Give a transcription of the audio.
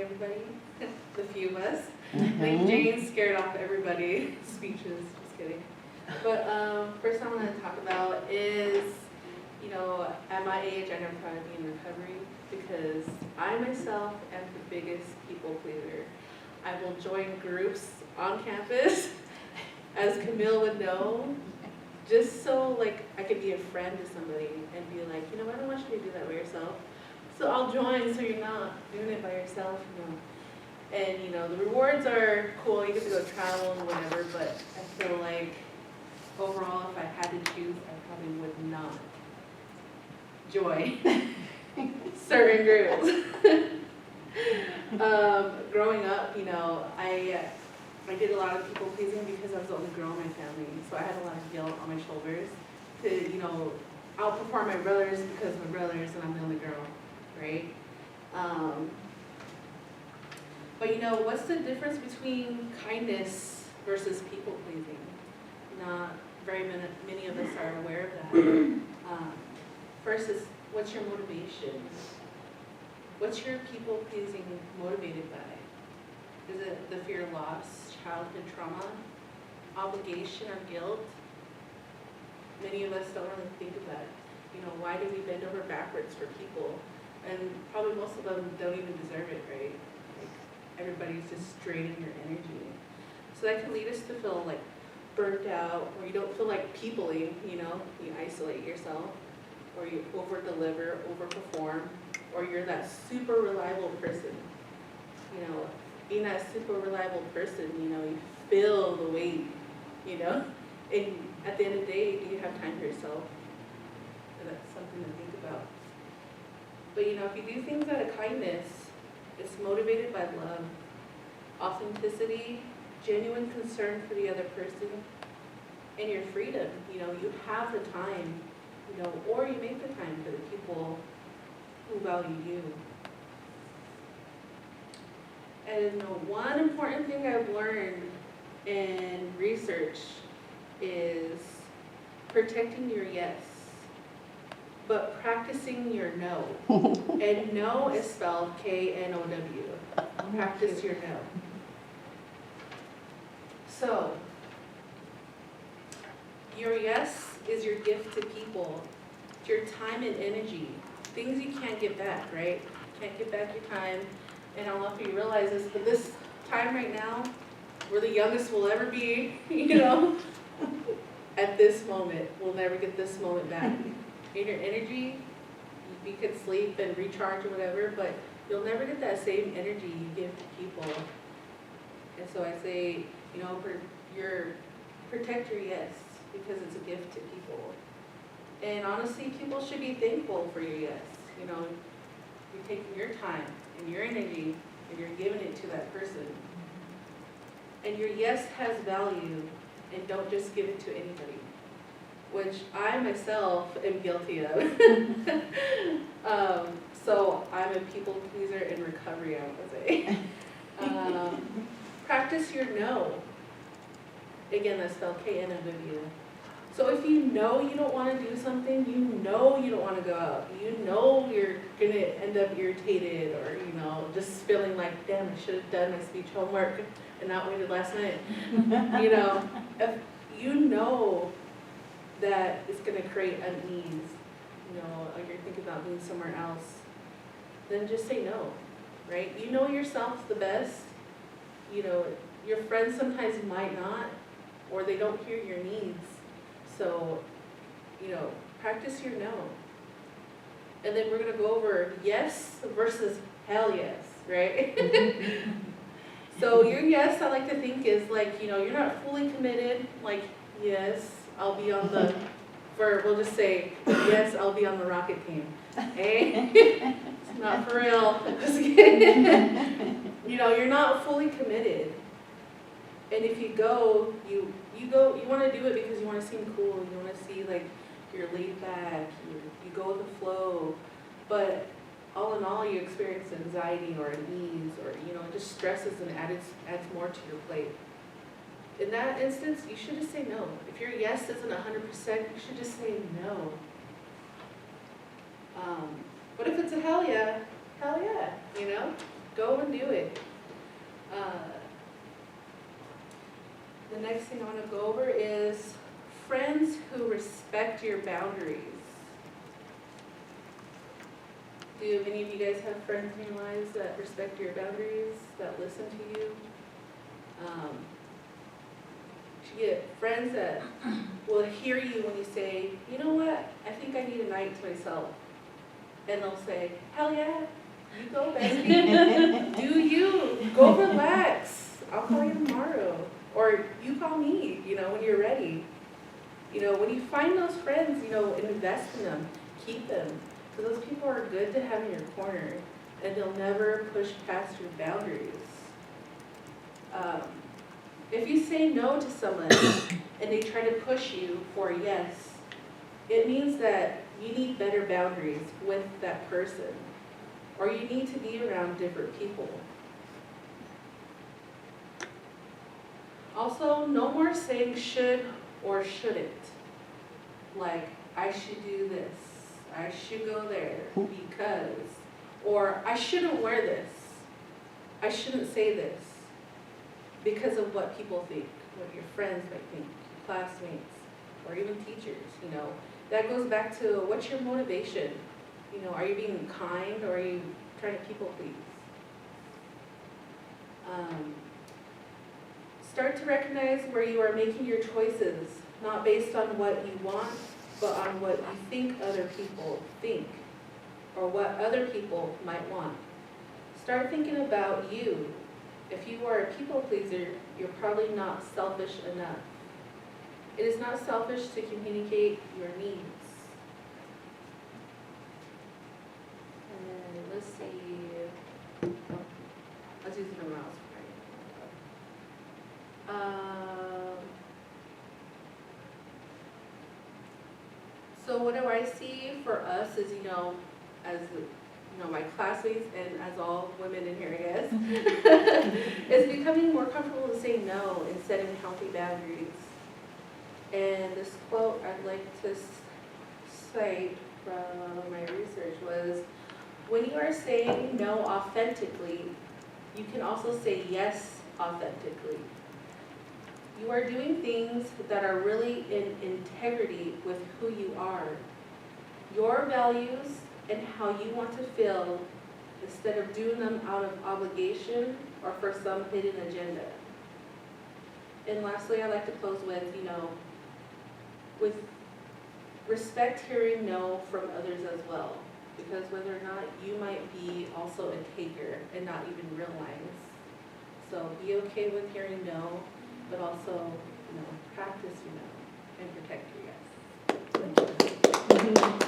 everybody, the few of us. I think Jane scared off everybody. Speeches, just kidding. But first I'm going to talk about is, at my age, I never thought I'd be in recovery because I myself am the biggest people pleaser. I will join groups on campus, as Camille would know, just so I could be a friend to somebody and be like, I don't want you to do that by yourself. So I'll join so you're not doing it by yourself, And the rewards are cool, you get to go travel and whatever, but I feel like overall if I had to choose, I probably would not join certain groups. Growing up, I did a lot of people pleasing because I was the only girl in my family, so I had a lot of guilt on my shoulders to, outperform my brothers because my brothers and I'm the only girl, right? But what's the difference between kindness versus people pleasing? Not very many of us are aware of that. First is, what's your motivation? What's your people pleasing motivated by? Is it the fear of loss, childhood trauma, obligation or guilt? Many of us don't really think of that. Why do we bend over backwards for people? And probably most of them don't even deserve it, right? Everybody's just draining your energy. So that can lead us to feel burnt out, or you don't feel like peopling, you isolate yourself, or you over-deliver, over-perform, or you're that super reliable person. Being that super reliable person, you feel the weight, and at the end of the day, do you have time for yourself? And that's something to think about. But if you do things out of kindness, it's motivated by love, authenticity, genuine concern for the other person, and your freedom. You have the time, or you make the time for the people who value you. And one important thing I've learned in research is protecting your yes, but practicing your no. And no is spelled K-N-O-W. Practice your no. So, your yes is your gift to people. It's your time and energy. Things you can't get back, right? Can't get back your time. And I don't know if you realize this, but this time right now, we're the youngest we'll ever be, At this moment, we'll never get this moment back. In your energy, you could sleep and recharge or whatever, but you'll never get that same energy you give to people. And so I say, protect your yes, because it's a gift to people. And honestly, people should be thankful for your yes. You're taking your time and your energy and you're giving it to that person. And your yes has value, and don't just give it to anybody, which I myself am guilty of. So I'm a people pleaser in recovery, I would say. Practice your no. Again, that's spelled K-N-O-W. So if you don't want to do something, you don't want to go out, you're going to end up irritated or, just feeling like, damn, I should have done my speech homework and not waited last minute. If that it's going to create unease, or you're thinking about being somewhere else, then just say no, right? You know yourself the best. Your friends sometimes might not, or they don't hear your needs. So, practice your no. And then we're going to go over yes versus hell yes, right? So your yes, I like to think is you're not fully committed, yes, I'll be on we'll just say, yes, I'll be on the rocket team. Hey? It's not for real. Just kidding. You're not fully committed. And if you go, you want to do it because you want to seem cool. You want to see you're laid back. You go with the flow. But all in all, you experience anxiety or unease or just stresses and adds more to your plate. In that instance, you should just say no. If your yes isn't 100%, you should just say no. But if it's a hell yeah, Go and do it. The next thing I want to go over is friends who respect your boundaries. Do any of you guys have friends in your lives that respect your boundaries, that listen to you? You get friends that will hear you when you say, you know what, I think I need a night to myself. And they'll say, hell yeah, you go, bestie. Do you. Go relax. I'll call you tomorrow. Or you call me, when you're ready. When you find those friends, invest in them. Keep them. Because those people are good to have in your corner. And they'll never push past your boundaries. If you say no to someone and they try to push you for a yes, it means that you need better boundaries with that person. Or you need to be around different people. Also, no more saying should or shouldn't. Like, I should do this. I should go there because. Or, I shouldn't wear this. I shouldn't say this. Because of what people think, what your friends might think, your classmates, or even teachers, That goes back to, what's your motivation? Are you being kind or are you trying to people please? Start to recognize where you are making your choices, not based on what you want, but on what you think other people think, or what other people might want. Start thinking about you. If you are a people pleaser, you're probably not selfish enough. It is not selfish to communicate your needs. And let's see. Oh, I was using a mouse. So what do I see for us is, as my classmates and as all women in here, I guess, is becoming more comfortable to say no and setting healthy boundaries. And this quote I'd like to cite from my research was, when you are saying no authentically, you can also say yes authentically. You are doing things that are really in integrity with who you are, your values, and how you want to feel, instead of doing them out of obligation or for some hidden agenda. And lastly, I like to close with, with respect hearing no from others as well, because whether or not you might be also a taker and not even realize. So be okay with hearing no, but also, practice your no and protect your yes.